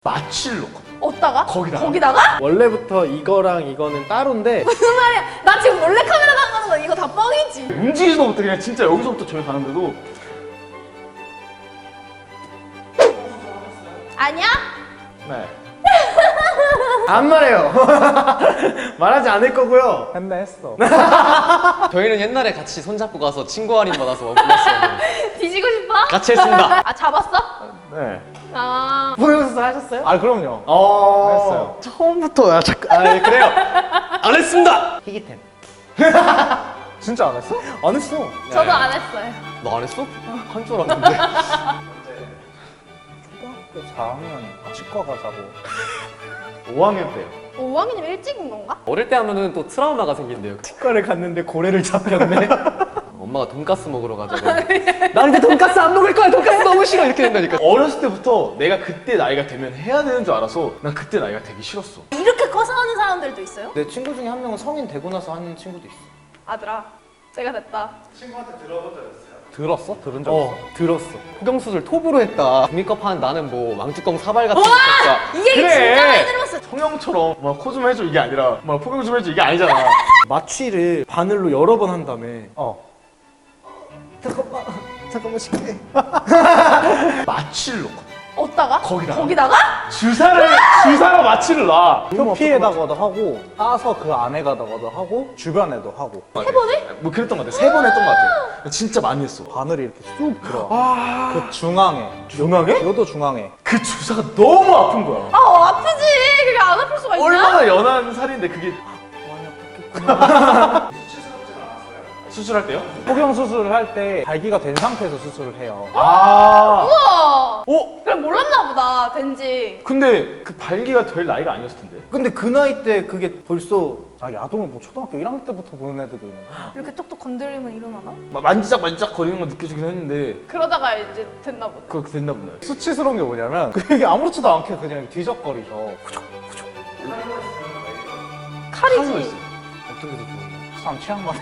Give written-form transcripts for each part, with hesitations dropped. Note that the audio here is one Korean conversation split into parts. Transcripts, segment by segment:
마취를 넣거든. 어디다가? 거기다가. 거기다가? 원래부터 이거랑 이거는 따로인데 무슨 말이야? 나 지금 몰래카메라 나가는 거 이거 다 뻥이지. 움직이지도 못해. 그냥 진짜 여기서부터 저기 가는데도. 아니야? 네. 안 말해요. 말하지 않을 거고요. 했어. 저희는 옛날에 같이 손잡고 가서 친구 할인 받아서 먹었어요. 뒤지고 싶어? 같이 했습니다. 아 잡았어? 네. 아 포용수사 하셨어요? 아 그럼요. 했어요. 처음부터 야 잠깐. 아, 그래요. 안 했습니다. 희귀템. 진짜 안 했어? 안 했어. 저도 안 했어요. 너 안 했어? 한 줄 알았는데. 초등학교 4학년 치과 가자고. 5학년 때요. 5학년이면 일찍인 건가? 어릴 때 하면은 또 트라우마가 생긴대요. 치과를 갔는데 고래를 잡혔네. 엄마가 돈가스 먹으러 가자고. 나 이제 돈가스 안 먹을 거야. 돈가스 너무 싫어. 이렇게 된다니까. 어렸을 때부터 내가 그때 나이가 되면 해야 되는 줄 알아서 난 그때 나이가 되게 싫었어. 이렇게 커서 하는 사람들도 있어요? 내 친구 중에 한 명은 성인 되고 나서 하는 친구도 있어. 아들아 제가 됐다. 들었어? 들은 적 있어? 들었어. 포경수술 톱으로 했다. 종이컵 한 나는 뭐 망뚜껑 사발 같은 거 진짜. 이 얘기 그래. 진짜 많이 들어봤어. 성형처럼 막 코 좀 해줘 이게 아니라 막 포경 좀 해줘 이게 아니잖아. 마취를 바늘로 여러 번 한 다음에 잠깐만 시켜. 마취를 넣거든. 어디다가? 거기다가. 거기다가? 주사로 마취를 놔. 표피에다가도 하고 따서 그 안에다가도 하고 주변에도 하고 세 번에? 뭐 그랬던 것 같아. 3번 했던 것 같아. 진짜 많이 했어. 바늘이 이렇게 쑥 들어와. 그 중앙에. 중앙에? 이것도 중앙에. 그 주사가 너무 아픈 거야. 아 아프지. 그게 안 아플 수가 있나? 얼마나 연한 살인데 그게 수술할 때요? 포경 수술을 할 때 발기가 된 상태에서 수술을 해요. 아. 우와. 어? 그럼 몰랐나 보다 된지. 근데 그 발기가 될 나이가 아니었을 텐데. 근데 그 나이 때 그게 벌써 아 야동을 뭐 초등학교 1학년 때부터 보는 애들도 있는 거야. 이렇게 톡톡 건드리면 일어나나? 막 만지작 거리는 거 느껴지긴 했는데 그러다가 이제 됐나 보다. 그거 됐나 보네. 수치스러운 게 뭐냐면 그게 아무렇지도 않게 그냥 뒤적거리죠. 칼이지. 어떤 게 더 좋은데? 사람 취향만.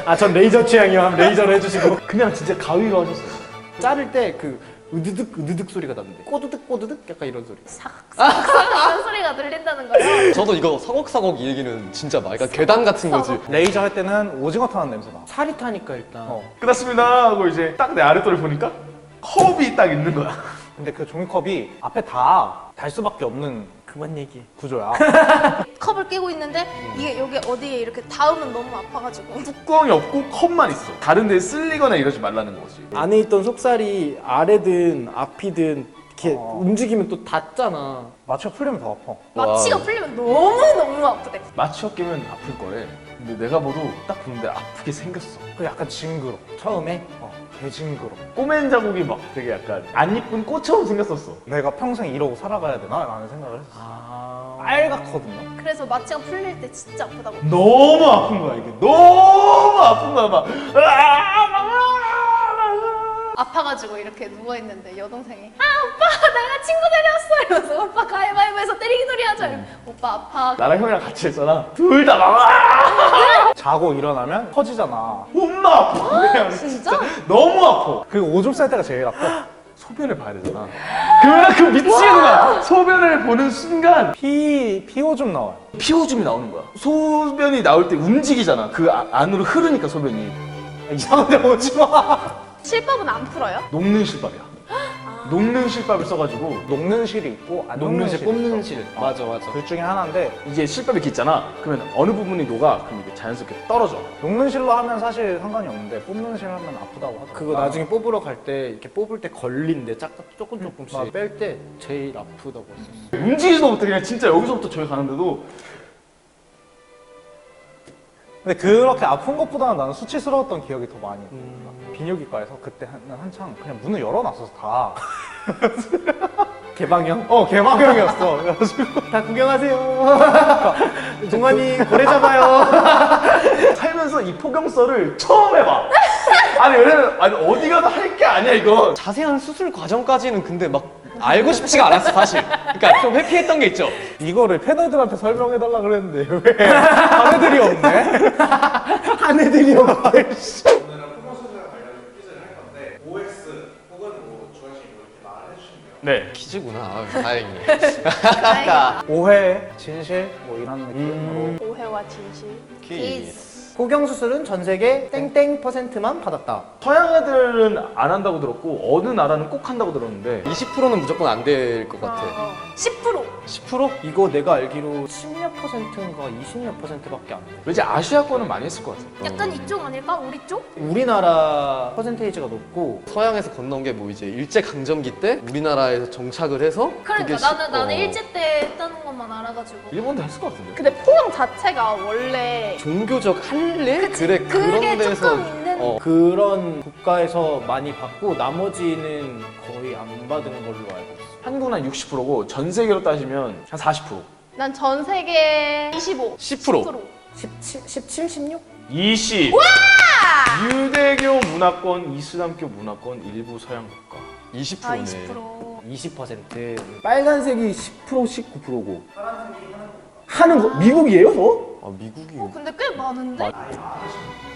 아 전 레이저 취향이요. 하면 레이저로 해주시고 그냥 진짜 가위로 하셨어요. 자를 때 그 으드득 소리가 나는데 꼬드득 약간 이런 소리. 이런 소리가 들린다는 거예요. 저도 이거 서걱서걱 이 얘기는 진짜 말 그러니까 계단 같은 거지. 레이저 할 때는 오징어 타는 냄새나. 살이 타니까 일단. 끝났습니다 하고 이제 딱 내 아랫도를 보니까 컵이 딱 있는 거야. 근데 그 종이컵이 앞에 다 달 수밖에 없는 그만 얘기해. 구조야. 컵을 끼고 있는데 이게 여기 어디에 이렇게 닿으면 너무 아파가지고. 뚜껑이 없고 컵만 있어. 다른 데 쓸리거나 이러지 말라는 거지. 안에 있던 속살이 아래든 앞이든 이렇게 움직이면 또 닿잖아. 마취가 풀리면 더 아파. 마취가 와. 풀리면 너무 아프대. 마취가 끼면 아플 거래. 근데 내가 봐도 딱 보는데 아프게 생겼어. 그 약간 징그러. 처음에 개 징그러. 꼬맨 자국이 막 되게 약간 안 이쁜 꽃처럼 생겼었어. 내가 평생 이러고 살아가야 되나? 라는 생각을 했어. 빨갛거든요. 그래서 마취가 풀릴 때 진짜 아프다고. 너무 아픈 거야 이게. 너무 아픈 거야 막. 아파가지고 이렇게 누워있는데 여동생이 아 오빠 내가 친구 데려왔어 이러면서 오빠 가위바위보해서 때리기 놀이 하자 이러면 오빠 아파. 나랑 형이랑 같이 했잖아. 둘 다 막. 자고 일어나면 터지잖아. 존나 아파. 그냥 진짜? 너무 아파. 그 오줌 쌀 때가 제일 아파. 소변을 봐야 되잖아. 그러면 그 미치겠구나. 소변을 보는 순간 피오줌 나와요. 피오줌이 나오는 거야. 소변이 나올 때 움직이잖아. 그 안으로 흐르니까 소변이. 이상한 데 오지 마. 실밥은 안 풀어요? 녹는 실밥이야. 녹는 실밥을 써가지고 녹는 실이 있고 안 녹는 실, 뽑는 있어. 실. 맞아. 둘 중에 하나인데 이게 실밥이 이렇게 있잖아. 그러면 어느 부분이 녹아? 그럼 이게 자연스럽게 떨어져. 녹는 실로 하면 사실 상관이 없는데 뽑는 실 하면 아프다고 하더라고. 그거 나중에 뽑으러 갈 때 이렇게 뽑을 때 걸린대. 조금씩 맞아. 뺄 때 제일 아프다고 했었어. 움직이지도 못해. 그냥 진짜 여기서부터 저기 가는데도 근데 그렇게 아픈 것보다는 나는 수치스러웠던 기억이 더 많이 나. 비뇨기과에서 그때 한창 그냥 문을 열어놨어서 다 개방형? 개방형이었어. 그래가지고 다 구경하세요. 동환이 고래 잡아요. 살면서 이 포경설을 처음 해봐. 아니 왜냐면 어디 가도 할 게 아니야 이거. 자세한 수술 과정까지는 근데 막 알고 싶지가 않았어 사실. 그러니까 좀 회피했던 게 있죠. 이거를 팬애들한테 설명해달라 그랬는데 왜 팬애들이 없네? 한 애들이 없대. 오늘은 포경 수술과 관련된 퀴즈를 할 건데 OX 혹은 뭐 주관식 이렇게 말을 해주시면 돼요. 네. 퀴즈구나. 아, 다행이네. 다행이다. 오해, 진실 뭐 이런 느낌으로 오해와 진실. 퀴즈. 포경 수술은 전 세계 땡땡 %만 받았다. 서양 애들은 안 한다고 들었고 어느 나라는 꼭 한다고 들었는데 20%는 무조건 안 될 것 같아. 10%. 10%? 이거 내가 알기로 10몇 %인가 20몇 %밖에 안 돼. 왠지 아시아 거는 많이 했을 것 같아. 약간 이쪽 아닐까? 우리 쪽? 우리나라 퍼센테이지가 높고 서양에서 건너온 게 뭐 이제 일제 강점기 때 우리나라에서 정착을 해서 그러니까 그게 나는 일제 때 했다는 것만 알아가지고. 일본도 했을 것 같은데. 근데 포경 자체가 원래 종교적 할례? 그치, 그래 그게 그런 데서 조금 있는 그런 국가에서 많이 받고 나머지는 거의 안 받은 걸로 알고 있어. 한국은 한 60%고 전 세계로 따지면 한 40%. 난 전 세계 25. 10%. 17, 16? 20. 유대교 문화권, 이슬람교 문화권, 일부 서양 국가. 20%네. 20%. 20%. 빨간색이 10%씩 9%고. 하는 거 미국이에요, 뭐? 아 미국이 근데 꽤 많은데?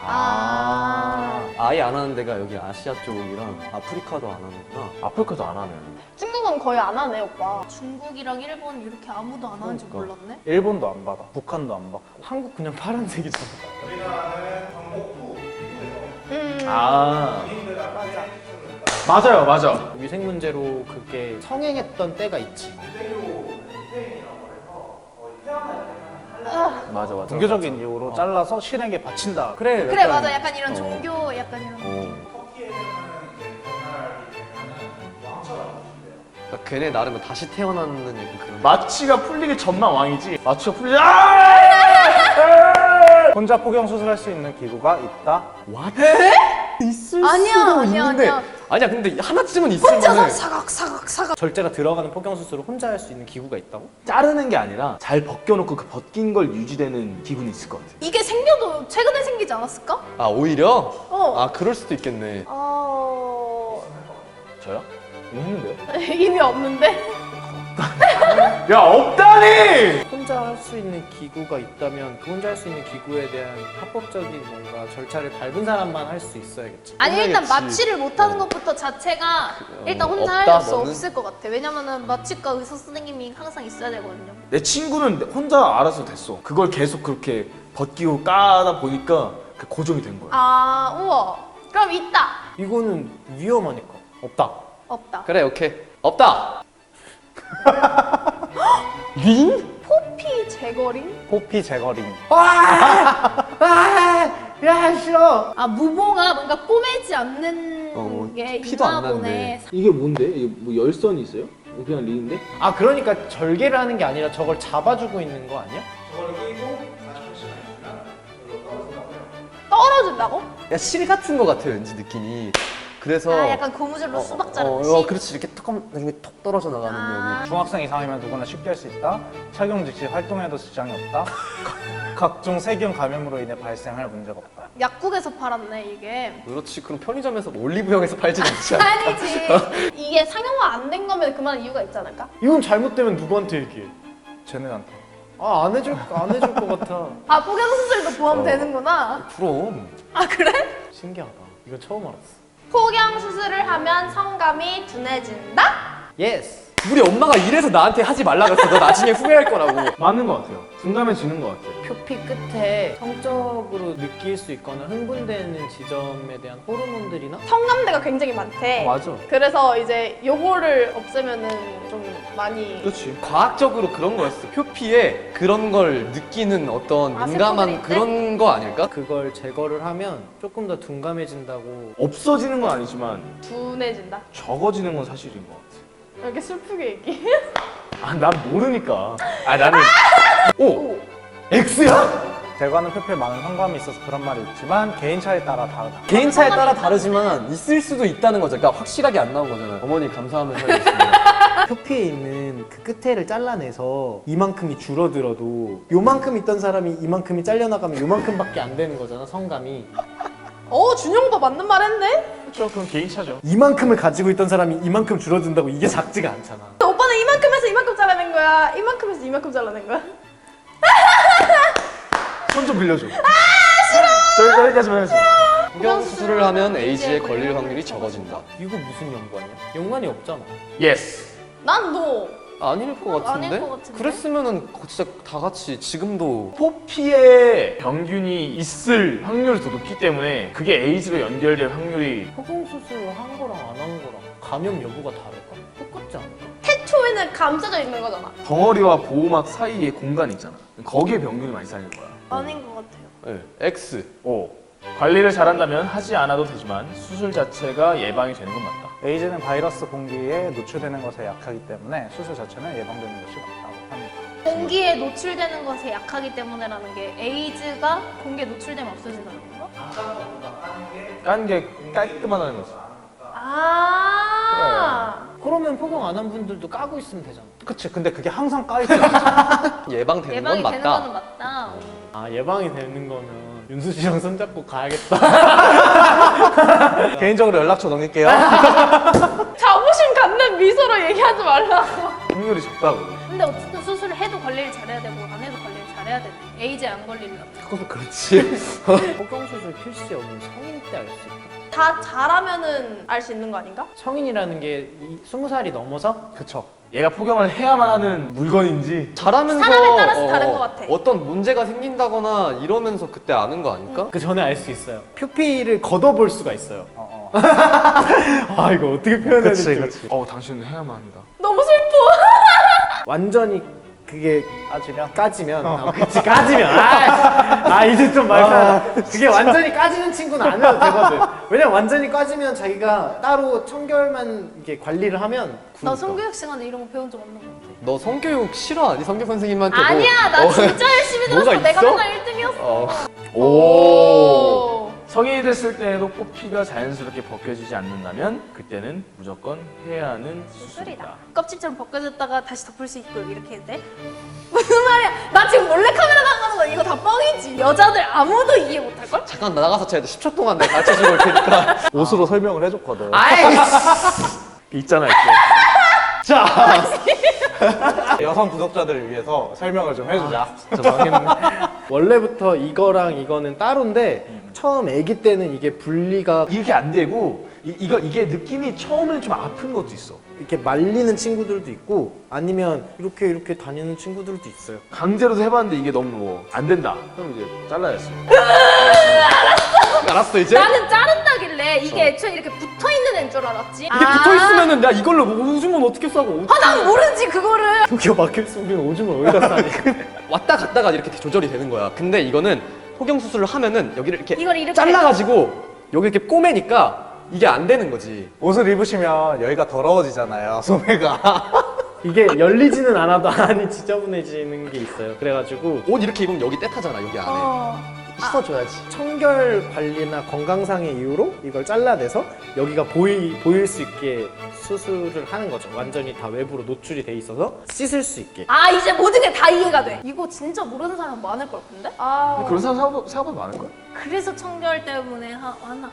아예 안 하는 데가 여기 아시아 쪽이랑 아프리카도 안 하는구나. 아프리카도 안 하네. 중국은 거의 안 하네, 오빠. 중국이랑 일본 이렇게 아무도 안 하는지 몰랐네. 일본도 안 받아, 북한도 안 받고. 한국 그냥 파란색이잖아. 아. 맞아요, 맞아. 위생 문제로 그게 성행했던 때가 있지. 맞아, 맞아. 종교적인 이유로 잘라서 신에게 바친다. 그래. 그래, 맞아. 약간 이런 종교, 약간 이런. 그러니까 걔네 나름은 다시 태어나는 약간 그런. 마취가 풀리기 전만 왕이지. 마취가 풀리지. 혼자 포경 수술할 수 있는 기구가 있다. 있을 아니야, 수도 아니야, 있는데 아니야. 아니야 근데 하나쯤은 있을 혼자서 만해. 사각. 절제가 들어가는 포경 수술을 혼자 할 수 있는 기구가 있다고? 자르는 게 아니라 잘 벗겨놓고 그 벗긴 걸 유지되는 기분이 있을 것 같아. 이게 생겨도 최근에 생기지 않았을까? 아 오히려? 어. 아 그럴 수도 있겠네. 저요? 이거 했는데요? 이미 없는데? 야, 없다니! 혼자 할 수 있는 기구가 있다면 그 혼자 할 수 있는 기구에 대한 합법적인 뭔가 절차를 밟은 사람만 할 수 있어야겠지. 아니 일단 끝나겠지. 마취를 못하는 것부터 자체가 일단 혼자 없다, 할 수 너는? 없을 것 같아. 왜냐면은 마취과 의사 선생님이 항상 있어야 되거든요. 내 친구는 혼자 알아서 됐어. 그걸 계속 그렇게 벗기고 까다 보니까 그 고정이 된 거야. 아 우와. 그럼 있다. 이거는 위험하니까 없다. 없다. 그래 오케이 없다. 포피 제거링? 포피 제거링. 야 싫어. 아 무보가 뭔가 꼬매지 않는 게 피도 안 있나 보네. 나는데. 이게 뭔데? 이게 뭐 열선이 있어요? 그냥 린인데? 아 그러니까 절개를 하는 게 아니라 저걸 잡아주고 있는 거 아니야? 떨어진다고? 야 실 같은 거 같아 왠지 느낌이. 그래서 아 약간 고무줄로 수박 자르듯이? 그렇지 이렇게 톡 하면 나중에 톡 떨어져 나가는 여기. 중학생 이상이면 누구나 쉽게 할 수 있다. 착용 즉시 활동해도 지장이 없다. 각종 세균 감염으로 인해 발생할 문제가 없다. 약국에서 팔았네 이게. 그렇지 그럼 편의점에서 뭐 올리브영에서 팔진 않지 않아? 아니지. 이게 상용화 안 된 거면 그만한 이유가 있지 않을까? 이건 잘못되면 누구한테 얘기해? 쟤네한테. 아 안 해줄 것 같아. 아 포경 수술도 포함되는구나. 그럼. 아 그래? 신기하다. 이거 처음 알았어. 포경 수술을 하면 성감이 둔해진다? 예스. 우리 엄마가 이래서 나한테 하지 말라 그랬어. 너 나중에 후회할 거라고. 맞는 것 같아요. 둔감해지는 것 같아요. 표피 끝에 성적으로 느낄 수 있거나 흥분되는 지점에 대한 호르몬들이나 성감대가 굉장히 많대. 맞아. 그래서 이제 요거를 없애면은 좀 많이 그렇지. 과학적으로 그런 거였어. 표피에 그런 걸 느끼는 어떤 아, 민감한 세포들이 그런 거 아닐까? 그걸 제거를 하면 조금 더 둔감해진다고. 없어지는 건 아니지만 둔해진다. 적어지는 건 사실인 것 같아. 왜 이렇게 슬프게 얘기해? 아, 난 모르니까. 아, 나는. 오. X야? 제거하는 표피에 많은 성감이 있어서 그런 말이 있지만 개인 차에 따라 다르다. 개인 차에 따라 다르지만 있을 수도 있다는 거죠. 그러니까 확실하게 안 나온 거잖아. 어머니 감사하면서 해주시면. 표피에 있는 그 끝에를 잘라내서 이만큼이 줄어들어도 요만큼 있던 사람이 이만큼이 잘려나가면 요만큼밖에 안 되는 거잖아, 성감이. 준영 오빠 맞는 말 했네? 그렇죠. 그건 개인차죠. 이만큼을 가지고 있던 사람이 이만큼 줄어든다고 이게 작지가 않잖아. 오빠는 이만큼 해서 이만큼 잘라낸 거야. 이만큼 해서 이만큼 잘라낸 거야. 손 좀 빌려줘. 싫어! 저기까지만 해줘. 포경 수술을 하면 에이즈에 걸릴 확률이 적어진다. 이거 무슨 연관이야? 연관이 없잖아. 예스. 난 너. 아닐 것 같은데? 아닐 것 같은데? 그랬으면은 진짜 다 같이 지금도 포피의 병균이 있을 확률이 더 높기 때문에 그게 에이즈로 연결될 확률이 허공 수술을 한 거랑 안 한 거랑 감염 여부가 다를까? 똑같지 않을까? 태초에는 감싸져 있는 거잖아. 덩어리와 보호막 사이에 공간이 있잖아. 거기에 병균이 많이 쌓이는 거야. 아닌 것 같아요. 네, X. 관리를 잘한다면 하지 않아도 되지만 수술 자체가 예방이 되는 건 맞다. 에이즈는 바이러스 공기에 노출되는 것에 약하기 때문에 수술 자체는 예방되는 것이 맞다고 합니다. 공기에 노출되는 것에 약하기 때문에라는 게 에이즈가 공기에 노출되면 없어진다는 건가? 깐 게 깔끔하다는 거지. 아. 그러면 포경 안 한 분들도 까고 있으면 되잖아. 그치, 근데 그게 항상 까이지 않아. 예방되는 예방이 건 되는 맞다. 거는 맞다. 아 예방이 되는 거면 윤수 씨랑 손잡고 가야겠다. 개인적으로 연락처 넘길게요. 자부심 갖는 미소로 얘기하지 말라고. 확률이 적다고. 근데 어쨌든 수술을 해도 관리를 잘해야 되고 안 해도 관리를 잘해야 되네. 에이즈에 안 걸리려면. 그건 그렇지. 포경 수술 필수 여부는 성인 때 알 수 있다. 다 잘하면은 알 수 있는 거 아닌가? 성인이라는 게 20살이 넘어서 그쵸. 얘가 포경을 해야만 하는 물건인지 잘하면서 사람에 따라서 다른 것 같아. 어떤 문제가 생긴다거나 이러면서 그때 아는 거 아닐까? 그 전에 알 수 있어요. 퓨피를 걷어볼 수가 있어요. 아 이거 어떻게 표현해야 될지. 그치. 당신은 해야만 합니다. 너무 슬퍼. 완전히 그게 까지면 그치 까지면 이제 좀 말까 그게 완전히 까지는 친구는 안 해도 되거든. 왜냐면 완전히 까지면 자기가 따로 청결만 이렇게 관리를 하면 나 성교육 시간에 이런 거 배운 적 없는 것 같아. 너 성교육 싫어하니? 성교 선생님한테 뭐- 아니야, 나 진짜 열심히 뭐가 들었어. 내가 있어? 맨날 1등이었어. 오. 성인이 됐을 때에도 포피가 자연스럽게 벗겨지지 않는다면 그때는 무조건 해야 하는 수술이다. 수술이다. 껍질처럼 벗겨졌다가 다시 덮을 수 있고 이렇게 해도 돼? 무슨 말이야? 나 지금 몰래카메라 나가는 거 이거 다 뻥이지. 여자들 아무도 이해 못할걸? 잠깐 나가서 제가 10초 동안 내가 가르쳐주고 올 테니까. 옷으로 설명을 해줬거든. 아이! 있잖아, 이렇게. 여성 구독자들을 위해서 설명을 좀 해주자. 진짜 망했네. 원래부터 이거랑 이거는 따로인데 처음 아기 때는 이게 분리가 이렇게 안 되고 이게 느낌이 처음에는 좀 아픈 것도 있어. 이렇게 말리는 친구들도 있고 아니면 이렇게 다니는 친구들도 있어요. 강제로도 해봤는데 이게 너무 안 된다. 그럼 이제 잘라야지. 알았어 이제? 나는 자른다길래 이게 애초에 이렇게 붙어있는 애인 줄 알았지. 이게 붙어있으면은 야 이걸로 오줌은 어떻게 싸고 난 모르지 그거를. 여기가 막혀있으면 우리는 오줌을 어디다 싸니? 왔다 갔다가 이렇게 조절이 되는 거야. 근데 이거는 포경 수술을 하면은 여기를 이렇게 이걸 이렇게 잘라가지고 여기 이렇게 꼬매니까 이게 안 되는 거지. 옷을 입으시면 여기가 더러워지잖아요, 소매가. 이게 열리지는 않아도 안이 지저분해지는 게 있어요. 그래가지고 옷 이렇게 입으면 여기 떼타잖아 여기 안에. 씻어줘야지. 청결 관리나 건강상의 이유로 이걸 잘라내서 여기가 보일 수 있게 수술을 하는 거죠. 완전히 다 외부로 노출이 돼 있어서 씻을 수 있게. 아 이제 모든 게 다 이해가 돼. 이거 진짜 모르는 사람 많을 걸 근데? 그런 사람 생각보다 많은 거야. 그래서 청결 때문에 하나.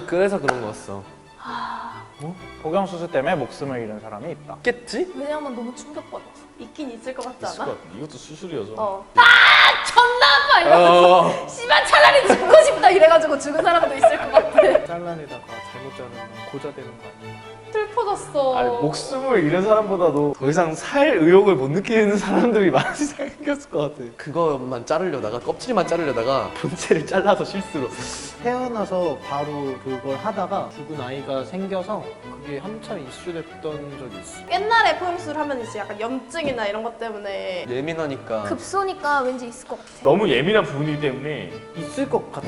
그래서 그런 거였어. 포경 수술 때문에 목숨을 잃은 사람이 있다. 있겠지? 왜냐면 너무 충격받았어. 있긴 있을 것 같지 있을 않아? 것 같은데. 이것도 수술이어서. 존나 아파 이러면서 씨발 차라리 죽고 싶다 이래가지고 죽은 사람도 있을 것 같아. 잘라내다가 잘못 자르면 고자 되는 거 아니야? 슬퍼졌어. 아니, 목숨을 잃은 사람보다도 더 이상 살 의욕을 못 느끼는 사람들이 많이 생겼을 것 같아. 그것만 자르려다가 껍질만 자르려다가 본체를 잘라서 실수로. 태어나서 바로 그걸 하다가 죽은 아이가 생겨서 그게 한참 이슈됐던 적이 있어. 옛날에 포용수술 하면 이제 약간 염증이나 이런 것 때문에 예민하니까. 급소니까 왠지 있을 것 같아. 너무 예민한 부분이기 때문에 있을 것 같아.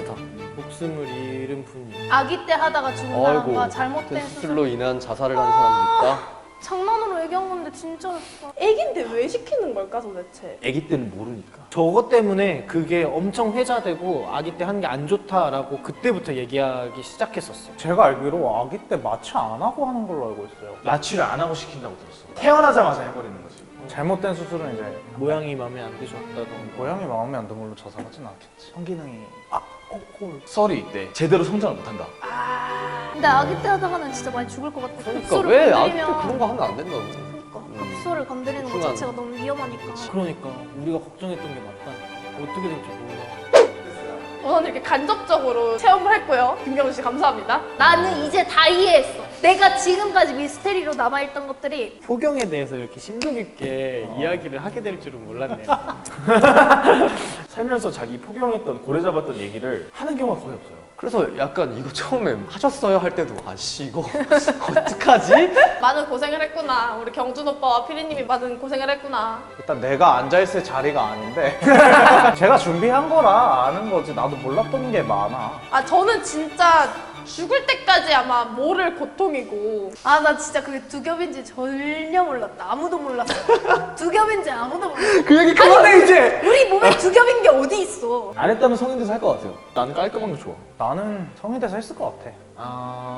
목숨을 잃은 분이. 아기 때 하다가 죽은 아이고 사람과 잘못된 수술. 수술로 인한 자살을 하는 사람도 있다. 장난으로 얘기한 건데 진짜였어. 애기인데 왜 시키는 걸까 도대체? 아기 때는 모르니까. 저것 때문에 그게 엄청 회자되고 아기 때 하는 게 안 좋다라고 그때부터 얘기하기 시작했었어. 제가 알기로 아기 때 마취 안 하고 하는 걸로 알고 있어요. 마취를 안 하고 시킨다고 들었어. 태어나자마자 해버리는 거지. 잘못된 수술은 이제 모양이 마음에 안 드셨다던가. 모양이 마음에 안 드는 걸로 자살하진 않겠지. 성기능이 썰이 있대. 제대로 성장을 못한다. 근데 아기 때 하다가는 진짜 많이 죽을 것 같아. 그러니까 급소를 왜 아기 때 건드리면- 그런 거 하면 안 된다고. 그러니까 급소를 건드리는 것 흉한. 자체가 너무 위험하니까. 그러니까 우리가 걱정했던 게 맞다니까. 어떻게 될지 몰라. 우선 이렇게 간접적으로 체험을 했고요. 김경수 씨 감사합니다. 나는 이제 다 이해했어. 내가 지금까지 미스테리로 남아있던 것들이 포경에 대해서 이렇게 심도 깊게 이야기를 하게 될 줄은 몰랐네요. 살면서 자기 포경했던 고래 잡았던 얘기를 하는 경우가 거의 없어요. 그래서 약간 이거 처음에 하셨어요 할 때도 아씨 이거 어떡하지? 많은 고생을 했구나. 우리 경준 오빠와 피디님이 많은 고생을 했구나. 일단 내가 앉아있을 자리가 아닌데 제가 준비한 거라 아는 거지 나도 몰랐던 게 많아. 아 저는 진짜 죽을 때까지 아마 모를 고통이고. 아 나 진짜 그게 두 겹인지 전혀 몰랐다. 아무도 몰랐어. 두 겹인지 아무도 몰랐어. 그 얘기 그만해 이제! 우리 몸에 두 겹인 게 어디 있어? 안 했다면 성인 돼서 할 것 같아요. 나는 깔끔한 게 좋아. 나는 성인 돼서 했을 것 같아.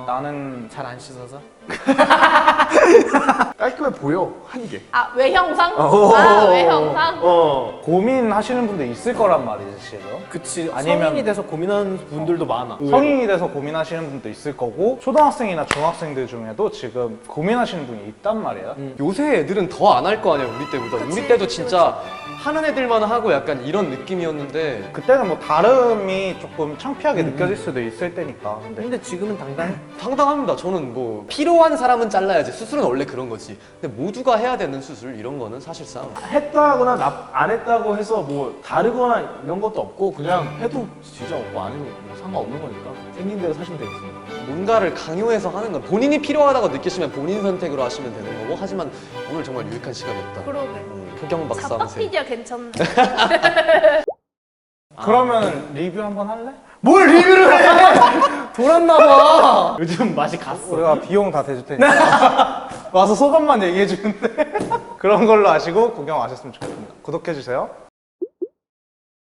나는 잘 안 씻어서? 깔끔해 보여, 한 게. 아 외형상? 어. 아 외형상? 고민하시는 분들 있을 거란 말이지 지금. 그치. 아니면- 성인이 돼서 고민하는 분들도 많아. 성인이 돼서 고민하시는 분도 있을 거고 초등학생이나 중학생들 중에도 지금 고민하시는 분이 있단 말이야. 요새 애들은 더 안 할 거 아니야 우리 때보다. 우리 때도 진짜 하는 애들만 하고 약간 이런 느낌이었는데 그때는 뭐 다름이 조금 창피하게 느껴질 수도 있을 때니까. 근데 지금은 당당해. 당당합니다. 저는 뭐 필요한 사람은 잘라야지. 수술은 원래 그런 거지. 근데 모두가 해야 되는 수술 이런 거는 사실상 했다거나 안 했다고 해서 뭐 다르거나 이런 것도 없고 그냥 해도 진짜 없고 안 해도 뭐 상관없는 거니까 생긴 대로 사시면 되겠습니다. 뭔가를 강요해서 하는 건 본인이 필요하다고 느끼시면 본인 선택으로 하시면 되는 거고 하지만 오늘 정말 유익한 시간이었다. 그러게. 포경 박사함세. 잡박피디야 괜찮네. 그러면 리뷰 한번 할래? 뭘 리뷰를 해! 돌았나봐. 요즘 맛이 갔어. 우리가 비용 다 대줄 테니까 와서 소감만 얘기해 주는데 그런 걸로 아시고 구경 와셨으면 좋겠습니다. 구독해 주세요.